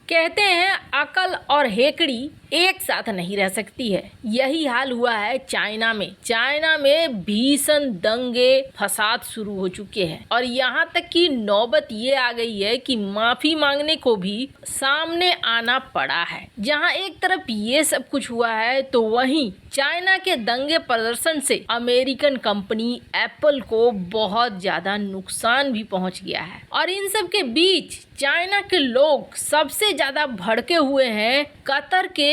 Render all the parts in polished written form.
कहते हैं अकल और हेकड़ी एक साथ नहीं रह सकती है। यही हाल हुआ है चाइना में। चाइना में भीषण दंगे फसाद शुरू हो चुके हैं और यहाँ तक कि नौबत ये आ गई है कि माफी मांगने को भी सामने आना पड़ा है। जहाँ एक तरफ ये सब कुछ हुआ है तो वहीं चाइना के दंगे प्रदर्शन से अमेरिकन कंपनी एप्पल को बहुत ज्यादा नुकसान भी पहुंच गया है। और इन सब के बीच चाइना के लोग सबसे ज्यादा भड़के हुए हैं कतर के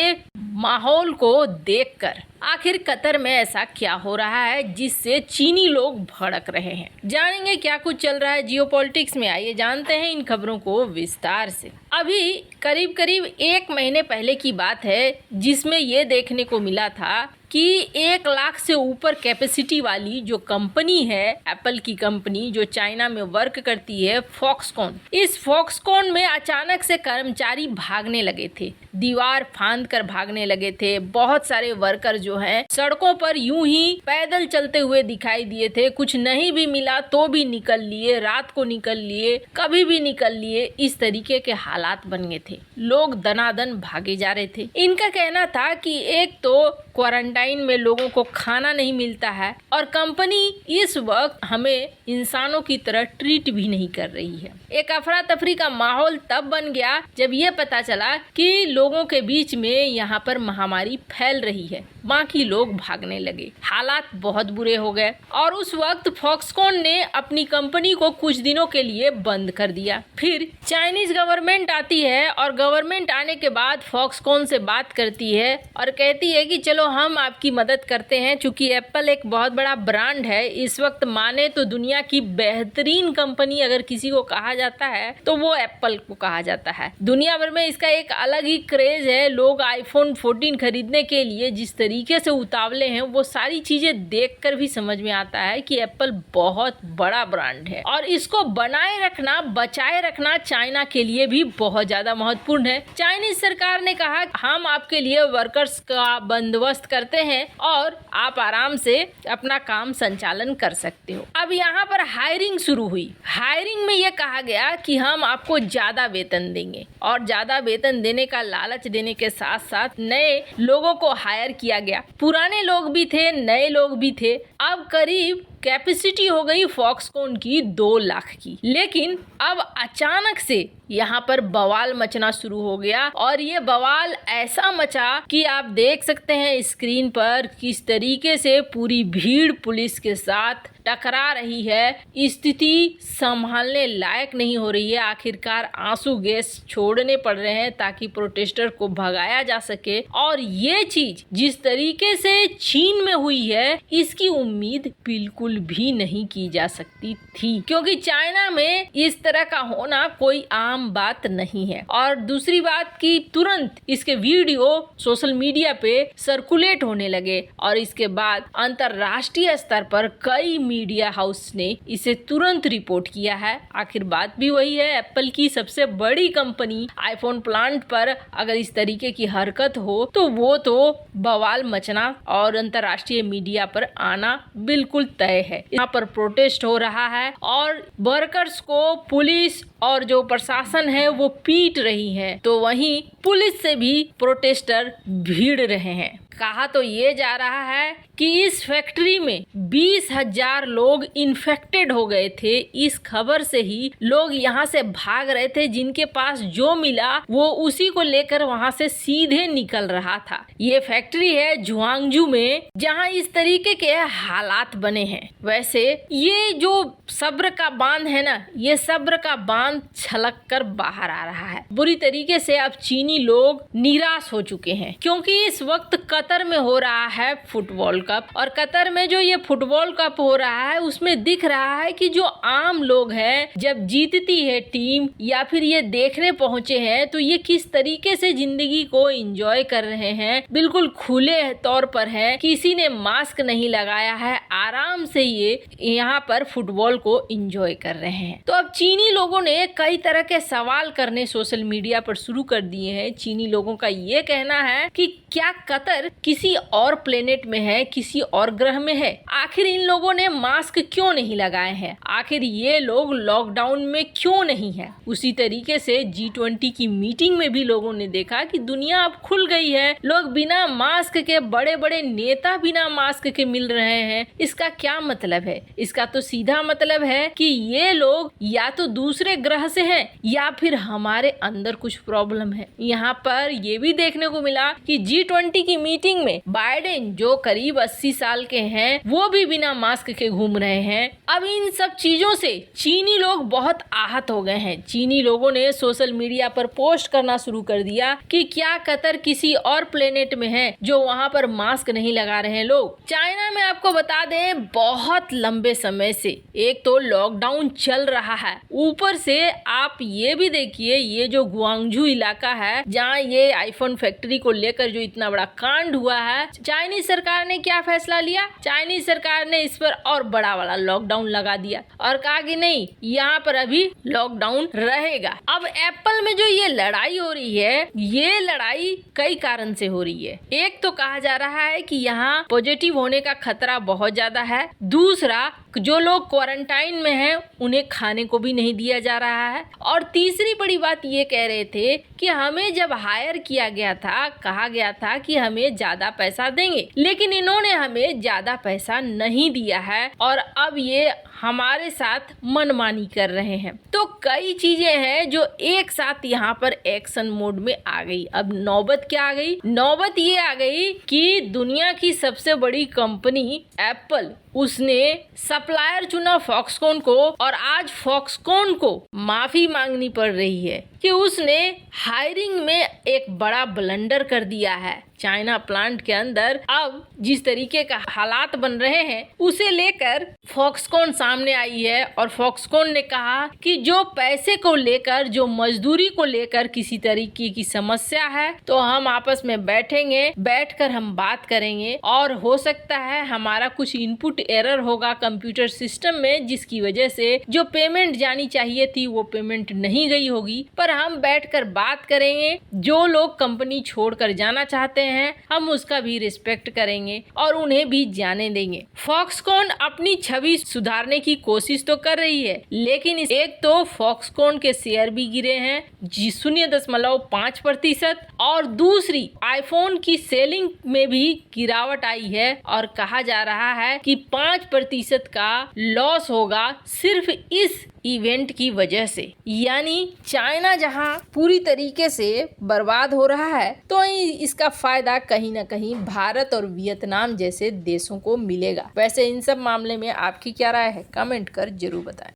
माहौल को देखकर। आखिर कतर में ऐसा क्या हो रहा है जिससे चीनी लोग भड़क रहे हैं? जानेंगे क्या कुछ चल रहा है जियोपॉलिटिक्स में। आइए जानते हैं इन खबरों को विस्तार से। अभी करीब करीब 1 महीने पहले की बात है जिसमें ये देखने को मिला था कि 1 लाख से ऊपर कैपेसिटी वाली जो कंपनी है, एप्पल की कंपनी जो चाइना में वर्क करती है, फॉक्सकॉन, इस फॉक्सकॉन में अचानक से कर्मचारी भागने लगे थे, दीवार फांद कर भागने लगे थे। बहुत सारे वर्कर जो हैं सड़कों पर यूं ही पैदल चलते हुए दिखाई दिए थे। कुछ नहीं भी मिला तो भी निकल लिए, रात को निकल लिए, कभी भी निकल लिए। इस तरीके के हालात बन गए थे। लोग दनादन भागे जा रहे थे। इनका कहना था कि एक तो क्वारंटाइन में लोगों को खाना नहीं मिलता है और कंपनी इस वक्त हमें इंसानों की तरह ट्रीट भी नहीं कर रही है। एक अफरा तफरी का माहौल तब बन गया जब ये पता चला कि लोगों के बीच में यहाँ पर महामारी फैल रही है। बाकी लोग भागने लगे। हालात बहुत बुरे हो गए और उस वक्त फॉक्सकॉन ने अपनी कंपनी को कुछ दिनों के लिए बंद कर दिया। फिर चाइनीज गवर्नमेंट आती है और गवर्नमेंट आने के बाद फॉक्सकॉन से बात करती है और कहती है कि चलो हम आपकी मदद करते हैं। चूंकि एप्पल एक बहुत बड़ा ब्रांड है, इस वक्त माने तो दुनिया की बेहतरीन कंपनी अगर किसी को कहा जाता है तो वो एप्पल को कहा जाता है। दुनिया भर में इसका एक अलग ही क्रेज है। लोग आईफोन 14 खरीदने के लिए जिस तरीके से उतावले हैं वो सारी चीजें देखकर भी समझ में आता है कि एप्पल बहुत बड़ा ब्रांड है और इसको बनाए रखना, बचाए रखना चाइना के लिए भी बहुत ज्यादा महत्वपूर्ण है। चाइनीज सरकार ने कहा हम आपके लिए वर्कर्स का बंदोबस्त करते हैं और आप आराम से अपना काम संचालन कर सकते हो। अब यहाँ पर हायरिंग शुरू हुई। हायरिंग में ये कहा गया कि हम आपको ज्यादा वेतन देंगे और ज्यादा वेतन देने का लालच देने के साथ साथ नए लोगों को हायर किया गया। पुराने लोग भी थे, नए लोग भी थे। अब करीब कैपेसिटी हो गई फॉक्सकॉन की 2 लाख की। लेकिन अब अचानक से यहाँ पर बवाल मचना शुरू हो गया और ये बवाल ऐसा मचा कि आप देख सकते हैं स्क्रीन पर किस तरीके से पूरी भीड़ पुलिस के साथ टकरा रही है। स्थिति संभालने लायक नहीं हो रही है। आखिरकार आंसू गैस छोड़ने पड़ रहे हैं ताकि प्रोटेस्टर को भगाया जा सके। और ये चीज जिस तरीके से चीन में हुई है इसकी उम्मीद बिल्कुल भी नहीं की जा सकती थी, क्योंकि चाइना में इस तरह का होना कोई आम बात नहीं है। और दूसरी बात कि तुरंत इसके वीडियो सोशल मीडिया पे सर्कुलेट होने लगे और इसके बाद अंतरराष्ट्रीय स्तर पर कई मीडिया हाउस ने इसे तुरंत रिपोर्ट किया है। आखिर बात भी वही है, एप्पल की सबसे बड़ी कंपनी आईफोन प्लांट पर अगर इस तरीके की हरकत हो तो वो तो बवाल मचना और अंतरराष्ट्रीय मीडिया पर आना बिल्कुल तय है। यहाँ पर प्रोटेस्ट हो रहा है और वर्कर्स को पुलिस और जो प्रशासन है वो पीट रही है, तो वहीं पुलिस से भी प्रोटेस्टर भीड़ रहे हैं। कहा तो ये जा रहा है कि इस फैक्ट्री में 20,000 लोग इन्फेक्टेड हो गए थे। इस खबर से ही लोग यहाँ से भाग रहे थे। जिनके पास जो मिला वो उसी को लेकर वहाँ से सीधे निकल रहा था। ये फैक्ट्री है जुआंगजू में जहाँ इस तरीके के हालात बने हैं। वैसे ये जो सब्र का बांध है ना, ये सब्र का बांध छलक कर बाहर आ रहा है। बुरी तरीके से अब चीनी लोग निराश हो चुके हैं क्योंकि इस वक्त कतर में हो रहा है फुटबॉल कप और कतर में जो ये फुटबॉल कप हो रहा है उसमें दिख रहा है कि जो आम लोग हैं जब जीतती है टीम या फिर ये देखने पहुंचे हैं तो ये किस तरीके से जिंदगी को एंजॉय कर रहे हैं। बिल्कुल खुले तौर पर है, किसी ने मास्क नहीं लगाया है, आराम से ये यहाँ पर फुटबॉल को एंजॉय कर रहे हैं। तो अब चीनी लोगों ने कई तरह के सवाल करने सोशल मीडिया पर शुरू कर दिए हैं। चीनी लोगों का ये कहना है कि क्या कतर किसी और प्लेनेट में है, किसी और ग्रह में है? आखिर इन लोगों ने मास्क क्यों नहीं लगाए हैं? आखिर ये लोग लॉकडाउन में क्यों नहीं है? उसी तरीके से G20 की मीटिंग में भी लोगों ने देखा कि दुनिया अब खुल गई है, लोग बिना मास्क के, बड़े बड़े नेता बिना मास्क के मिल रहे हैं। इसका क्या मतलब है? इसका तो सीधा मतलब है कि ये लोग या तो दूसरे ग्रह से हैं या फिर हमारे अंदर कुछ प्रॉब्लम है। यहाँ पर ये भी देखने को मिला कि G20 की मीटिंग में बाइडेन, जो करीब 80 साल के हैं, वो भी बिना मास्क के घूम रहे हैं। अब इन सब चीजों से चीनी लोग बहुत आहत हो गए हैं। चीनी लोगों ने सोशल मीडिया पर पोस्ट करना शुरू कर दिया कि क्या कतर किसी और प्लेनेट में है जो वहाँ पर मास्क नहीं लगा रहे हैं लोग। चाइना में आपको बता दें, बहुत लंबे समय से एक तो लॉकडाउन चल रहा है, ऊपर से आप ये भी देखिए, ये जो गुआंगझू इलाका है जहाँ ये आईफोन फैक्ट्री को लेकर जो इतना बड़ा कांड हुआ है, चाइनीज सरकार ने क्या फैसला लिया? चाइनीज सरकार ने इस पर और बड़ा वाला लॉकडाउन लगा दिया और कहा कि नहीं, यहाँ पर अभी लॉकडाउन रहेगा। अब एप्पल में जो ये लड़ाई हो रही है, ये लड़ाई कई कारण से हो रही है। एक तो कहा जा रहा है कि यहाँ पॉजिटिव होने का खतरा बहुत ज्यादा है। दूसरा, जो लोग क्वारंटाइन में हैं उन्हें खाने को भी नहीं दिया जा रहा है। और तीसरी बड़ी बात ये कह रहे थे कि हमें जब हायर किया गया था, कहा गया था कि हमें ज्यादा पैसा देंगे, लेकिन इन्होंने हमें ज्यादा पैसा नहीं दिया है और अब ये हमारे साथ मनमानी कर रहे हैं। तो कई चीजें हैं जो एक साथ यहाँ पर एक्शन मोड में आ गई। अब नौबत क्या आ गई? नौबत ये आ गई कि दुनिया की सबसे बड़ी कंपनी एप्पल, उसने सप्लायर चुना फॉक्सकॉन को और आज फॉक्सकॉन को माफी मांगनी पड़ रही है कि उसने हायरिंग में एक बड़ा ब्लंडर कर दिया है। चाइना प्लांट के अंदर अब जिस तरीके का हालात बन रहे हैं, उसे लेकर फॉक्सकॉन सामने आई है और फॉक्सकॉन ने कहा कि जो पैसे को लेकर, जो मजदूरी को लेकर किसी तरीके की समस्या है तो हम आपस में बैठेंगे, बैठकर हम बात करेंगे और हो सकता है हमारा कुछ इनपुट एरर होगा कंप्यूटर सिस्टम में, जिसकी वजह से जो पेमेंट जानी चाहिए थी वो पेमेंट नहीं गई होगी, पर हम बैठकर बात करेंगे। जो लोग कंपनी छोड़कर जाना चाहते हैं हम उसका भी रिस्पेक्ट करेंगे और उन्हें भी जाने देंगे। फॉक्सकॉन अपनी छवि सुधारने की कोशिश तो कर रही है, लेकिन एक तो फॉक्सकॉन के शेयर भी गिरे हैं 0.5% और दूसरी आईफोन की सेलिंग में भी गिरावट आई है और कहा जा रहा है कि 5% का लॉस होगा सिर्फ इस इवेंट की वजह से। यानी चाइना जहां पूरी तरीके से बर्बाद हो रहा है, तो इसका फायदा कहीं ना कहीं भारत और वियतनाम जैसे देशों को मिलेगा। वैसे इन सब मामले में आपकी क्या राय है? कमेंट कर जरूर बताएं।